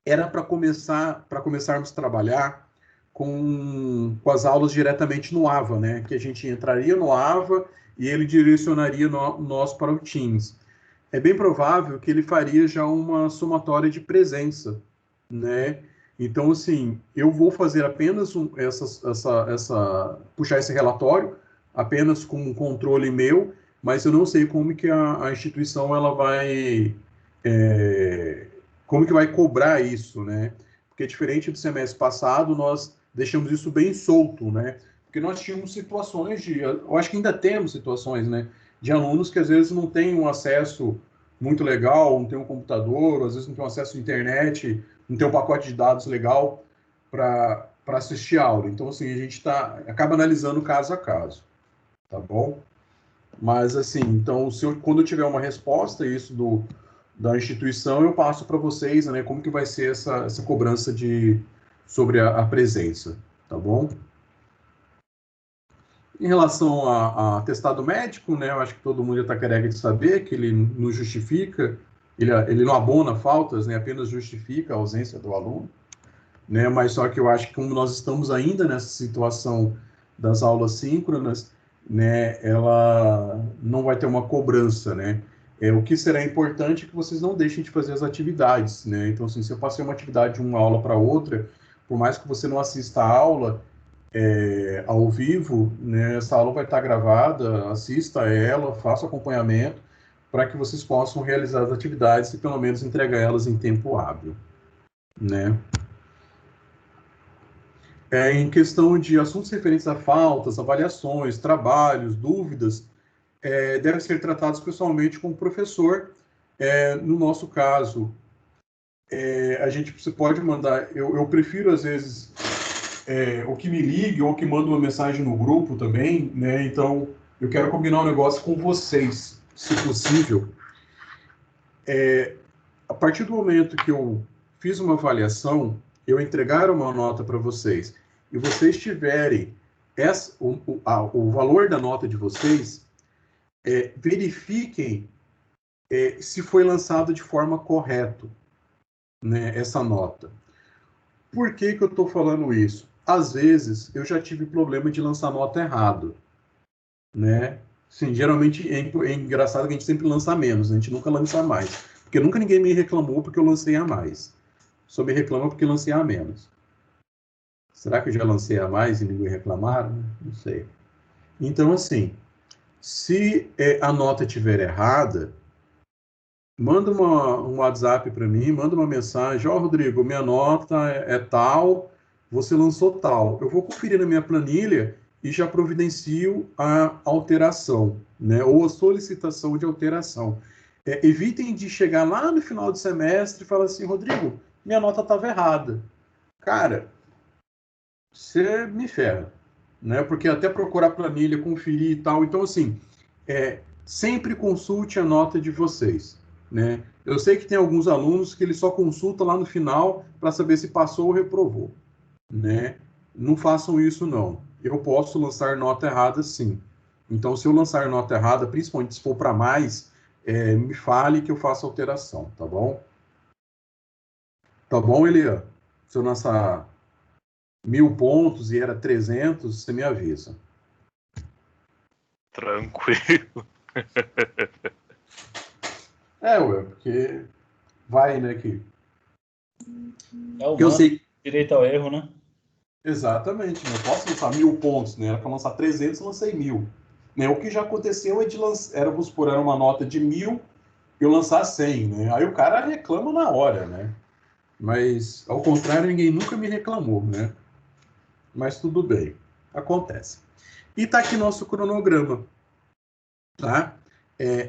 era para começarmos a trabalhar com as aulas diretamente no AVA, né? Que a gente entraria no AVA e ele direcionaria nós para o Teams. É bem provável que ele faria já uma somatória de presença, né? Então, assim, eu vou fazer apenas puxar esse relatório, apenas com um controle meu, mas eu não sei como que a instituição ela vai... como que vai cobrar isso, né? Porque diferente do semestre passado, nós deixamos isso bem solto, né? Porque nós tínhamos situações eu acho que ainda temos situações, né? De alunos que às vezes não têm um acesso muito legal, não tem um computador, às vezes não tem um acesso à internet, não tem um pacote de dados legal para assistir a aula. Então, assim, a gente acaba analisando caso a caso, tá bom? Mas, assim, então, quando eu tiver uma resposta isso da instituição, eu passo para vocês, né, como que vai ser essa cobrança sobre a presença, tá bom? Em relação a atestado médico, né, eu acho que todo mundo já está careca de saber que ele não justifica, ele não abona faltas, né, apenas justifica a ausência do aluno, né, mas só que eu acho que como nós estamos ainda nessa situação das aulas síncronas, né, ela não vai ter uma cobrança, né. O que será importante é que vocês não deixem de fazer as atividades, né, então assim, se eu passei uma atividade de uma aula para outra, por mais que você não assista a aula, ao vivo, né, essa aula vai estar gravada, assista ela, faça acompanhamento, para que vocês possam realizar as atividades e pelo menos entregar elas em tempo hábil, né. Em questão de assuntos referentes a faltas, avaliações, trabalhos, dúvidas, devem ser tratados pessoalmente com o professor. No nosso caso, você pode mandar, eu prefiro às vezes ou que me ligue, ou que manda uma mensagem no grupo também, né? Então, eu quero combinar um negócio com vocês, se possível. A partir do momento que eu fiz uma avaliação, eu entregar uma nota para vocês, e vocês tiverem o valor da nota de vocês, verifiquem se foi lançado de forma correta, né, essa nota. Por que eu estou falando isso? Às vezes, eu já tive problema de lançar nota errado, né? Sim, geralmente é engraçado que a gente sempre lança menos, a gente nunca lança mais. Porque nunca ninguém me reclamou porque eu lancei a mais. Só me reclama porque eu lancei a menos. Será que eu já lancei a mais e ninguém reclamaram? Não sei. Então, assim, se a nota estiver errada, manda um WhatsApp para mim, manda uma mensagem, Rodrigo, minha nota é tal, você lançou tal. Eu vou conferir na minha planilha e já providencio a alteração, né? Ou a solicitação de alteração. Evitem de chegar lá no final do semestre e falar assim, Rodrigo, minha nota estava errada. cara, você me ferra, né? Porque até procurar planilha, conferir e tal. Então, assim, sempre consulte a nota de vocês, né? Eu sei que tem alguns alunos que eles só consultam lá no final para saber se passou ou reprovou, né? Não façam isso, não. Eu posso lançar nota errada, sim. Então, se eu lançar nota errada, principalmente se for para mais, me fale que eu faço alteração, tá bom? Tá bom, Elian? Se eu lançar 1000 pontos e era 300, você me avisa. Tranquilo. Ué, porque vai, né, que... É o eu sei... direito ao erro, né? Exatamente, não posso lançar 1000 pontos, né? Era para lançar 300, eu lancei 1000. Né? O que já aconteceu é de lançar, vamos supor, era uma nota de 1000, eu lançar 100, né? Aí o cara reclama na hora, né? Mas, ao contrário, ninguém nunca me reclamou, né? Mas tudo bem, acontece. E tá aqui nosso cronograma, tá?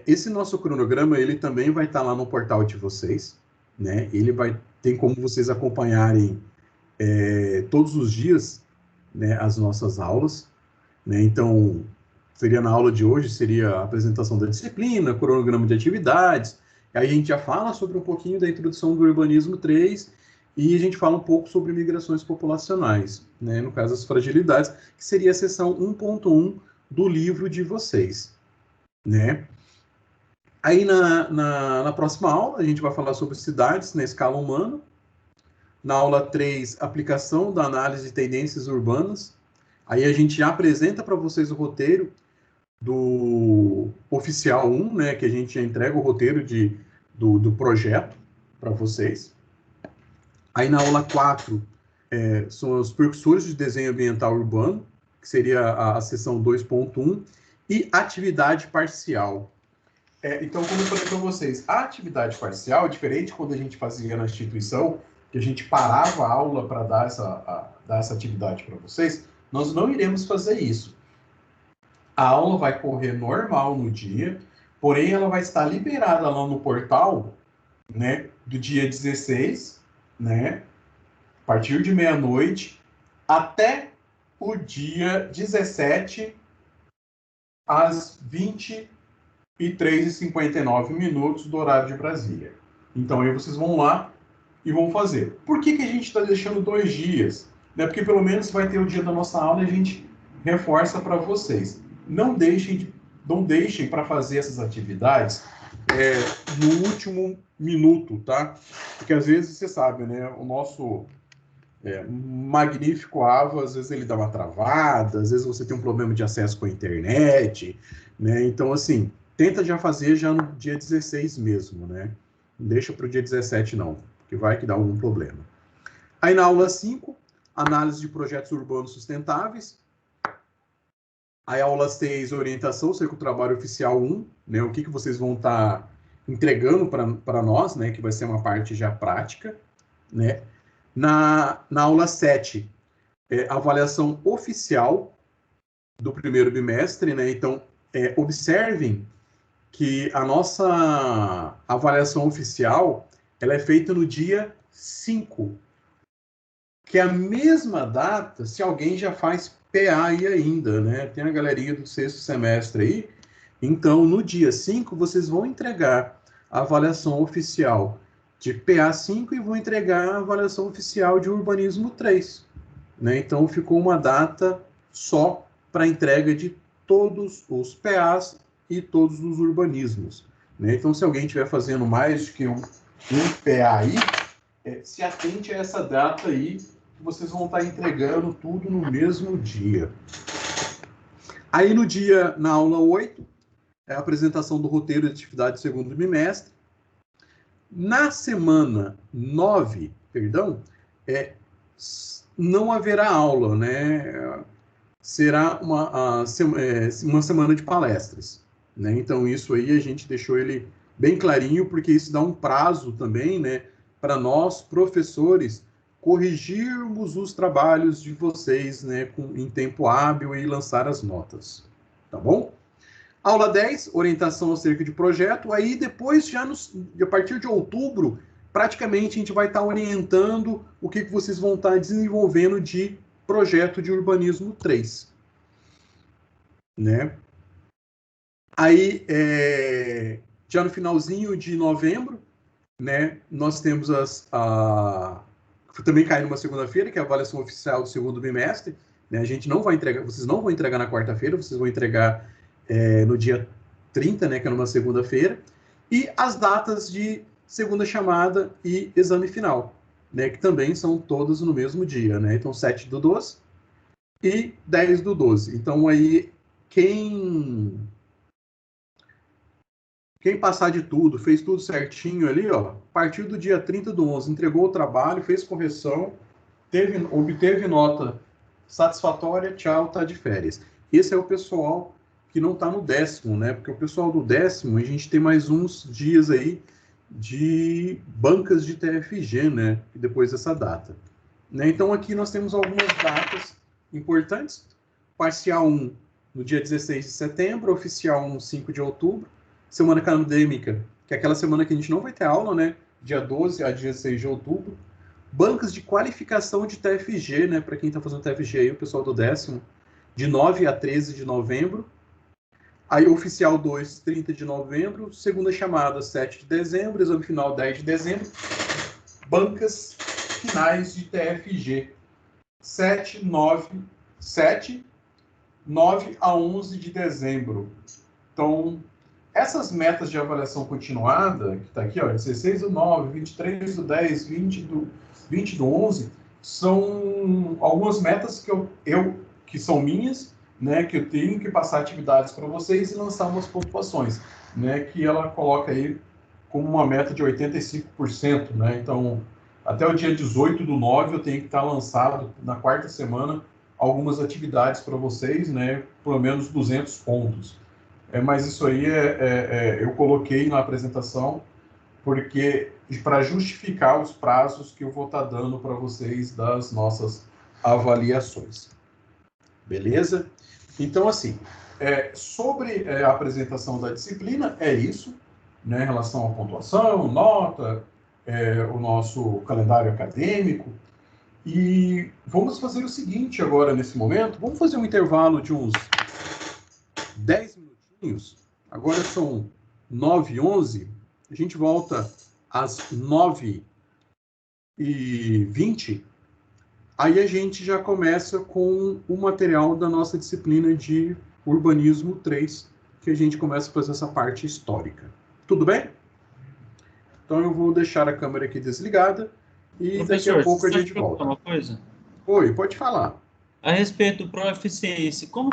Esse nosso cronograma, ele também vai estar lá no portal de vocês, né? Tem como vocês acompanharem todos os dias, né, as nossas aulas, né? Então, seria na aula de hoje, seria a apresentação da disciplina, cronograma de atividades, aí a gente já fala sobre um pouquinho da introdução do urbanismo 3 e a gente fala um pouco sobre migrações populacionais, né? No caso, as fragilidades, que seria a seção 1.1 do livro de vocês, né? Aí na próxima aula, a gente vai falar sobre cidades na escala humana. Na aula 3, aplicação da análise de tendências urbanas. Aí a gente já apresenta para vocês o roteiro do oficial 1, né, que a gente já entrega o roteiro do projeto para vocês. Aí na aula 4, são os percussores de desenho ambiental urbano, que seria a seção 2.1, e atividade parcial. Então, como eu falei para vocês, a atividade parcial é diferente quando a gente fazia na instituição, que a gente parava a aula para dar essa atividade para vocês. Nós não iremos fazer isso. A aula vai correr normal no dia, porém ela vai estar liberada lá no portal, né, do dia 16, né, a partir de meia-noite, até o dia 17, às 23h59 do horário de Brasília. Então aí vocês vão lá e vão fazer. Por que a gente está deixando 2 dias? Né? Porque pelo menos vai ter o dia da nossa aula e a gente reforça para vocês. Não deixem para fazer essas atividades no último minuto, tá? Porque às vezes, você sabe, né? O nosso magnífico Ava, às vezes ele dá uma travada, às vezes você tem um problema de acesso com a internet, né? Então, assim, tenta já fazer já no dia 16 mesmo, né? Não deixa para o dia 17, não, porque vai que dá algum problema. Aí na aula 5, análise de projetos urbanos sustentáveis. Aí aula 6, orientação, cerca do trabalho oficial 1, né? O que vocês vão estar entregando para nós, né? Que vai ser uma parte já prática, né? Na aula 7, avaliação oficial do primeiro bimestre, né? Então, observem que a nossa avaliação oficial, ela é feita no dia 5, que é a mesma data se alguém já faz PA aí ainda, né? Tem a galerinha do 6º semestre aí. Então, no dia 5, vocês vão entregar a avaliação oficial de PA 5 e vão entregar a avaliação oficial de urbanismo 3. Né? Então, ficou uma data só para entrega de todos os PAs e todos os urbanismos. Né? Então, se alguém estiver fazendo mais do que um PA aí, se atente a essa data aí, que vocês vão estar entregando tudo no mesmo dia. Aí, na aula 8, é a apresentação do roteiro de atividade do segundo bimestre. Na semana 9, não haverá aula, né? Será uma semana de palestras, né? Então, isso aí a gente deixou ele bem clarinho, porque isso dá um prazo também, né? Para nós, professores, corrigirmos os trabalhos de vocês, né? Em tempo hábil e lançar as notas, tá bom? Aula 10, orientação acerca de projeto. Aí depois, a partir de outubro, praticamente a gente vai estar orientando o que vocês vão estar desenvolvendo de projeto de urbanismo 3. Né? Aí, já no finalzinho de novembro, né, nós temos também cai numa segunda-feira, que é a avaliação oficial do segundo bimestre. Né? A gente não vai entregar, vocês não vão entregar na quarta-feira, vocês vão entregar no dia 30, né, que é numa segunda-feira. E as datas de segunda chamada e exame final, né, que também são todas no mesmo dia. Né? Então, 7/12 e 10/12. Então, aí, quem passar de tudo, fez tudo certinho ali, ó, a partir do dia 30/11, entregou o trabalho, fez correção, obteve nota satisfatória, tchau, tá de férias. Esse é o pessoal que não tá no 10º, né? Porque o pessoal do 10º, a gente tem mais uns dias aí de bancas de TFG, né? Depois dessa data. Né? Então, aqui nós temos algumas datas importantes. Parcial 1, no dia 16 de setembro, oficial 1, 5 de outubro. Semana acadêmica, que é aquela semana que a gente não vai ter aula, né? Dia 12 a 16 de outubro. Bancas de qualificação de TFG, né? Para quem está fazendo TFG aí, o pessoal do 10º, de 9 a 13 de novembro. Aí, oficial 2, 30 de novembro. Segunda chamada, 7 de dezembro. Exame final, 10 de dezembro. Bancas finais de TFG. 9 a 11 de dezembro. Então, essas metas de avaliação continuada, que está aqui, ó, 16/9, 23/10, 20/11, são algumas metas que são minhas, né, que eu tenho que passar atividades para vocês e lançar umas pontuações, né, que ela coloca aí como uma meta de 85%, né, então até o dia 18/9 eu tenho que estar lançado na quarta semana algumas atividades para vocês, né, pelo menos 200 pontos. Mas isso aí eu coloquei na apresentação porque para justificar os prazos que eu vou estar dando para vocês das nossas avaliações. Beleza? Então, assim, sobre a apresentação da disciplina, é isso, né, em relação à pontuação, nota, o nosso calendário acadêmico. E vamos fazer o seguinte agora, nesse momento, vamos fazer um intervalo de uns 10 minutos. Agora são 9h11, a gente volta às 9h20, aí a gente já começa com o material da nossa disciplina de Urbanismo 3, que a gente começa a fazer essa parte histórica. Tudo bem? Então eu vou deixar a câmera aqui desligada e Professor, daqui a pouco a gente volta. Uma coisa? Oi, pode falar. A respeito do Proficiência, como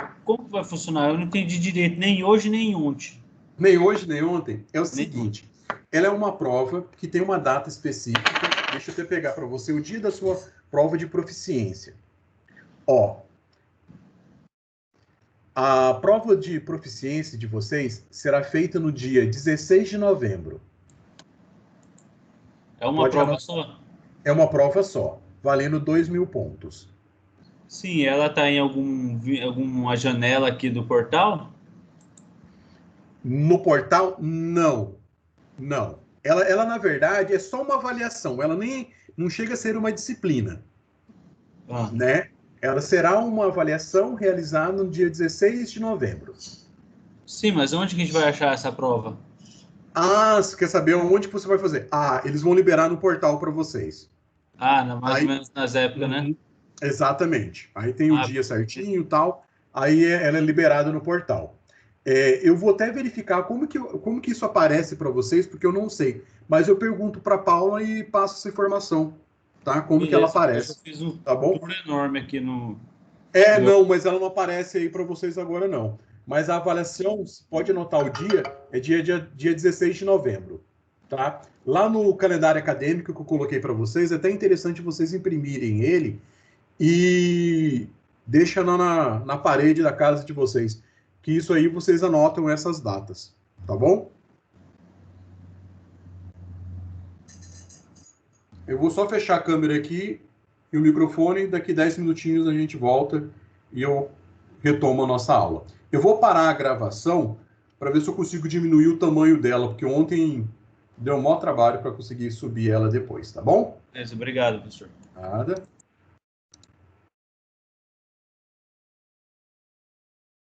vai funcionar? Eu não entendi direito, nem hoje, nem ontem. Nem hoje, nem ontem. É o seguinte, ela é uma prova que tem uma data específica. Deixa eu até pegar para você o dia da sua prova de proficiência. Ó, a prova de proficiência de vocês será feita no dia 16 de novembro. É uma prova só? É uma prova só, valendo 2.000 pontos. Sim, ela está em alguma janela aqui do portal? No portal, não. Não. Ela, na verdade, é só uma avaliação. Ela não chega a ser uma disciplina. Né? Ela será uma avaliação realizada no dia 16 de novembro. Sim, mas onde que a gente vai achar essa prova? Você quer saber onde que você vai fazer? Eles vão liberar no portal para vocês. Mais ou menos nas épocas, né? Exatamente. Aí tem o dia certinho e tal. Aí ela é liberada no portal. Eu vou até verificar como que isso aparece para vocês, porque eu não sei. Mas eu pergunto para a Paula e passo essa informação, tá? Como que ela aparece. Eu fiz um tá bom? tour enorme aqui no... Não, mas ela não aparece aí para vocês agora, não. Mas a avaliação, pode anotar o dia, é dia 16 de novembro, tá? Lá no calendário acadêmico que eu coloquei para vocês, é até interessante vocês imprimirem ele e deixa na parede da casa de vocês, que isso aí vocês anotam essas datas, tá bom? Eu vou só fechar a câmera aqui e o microfone, daqui 10 minutinhos a gente volta e eu retomo a nossa aula. Eu vou parar a gravação para ver se eu consigo diminuir o tamanho dela, porque ontem deu um maior trabalho para conseguir subir ela depois, tá bom? Obrigado, professor. Nada.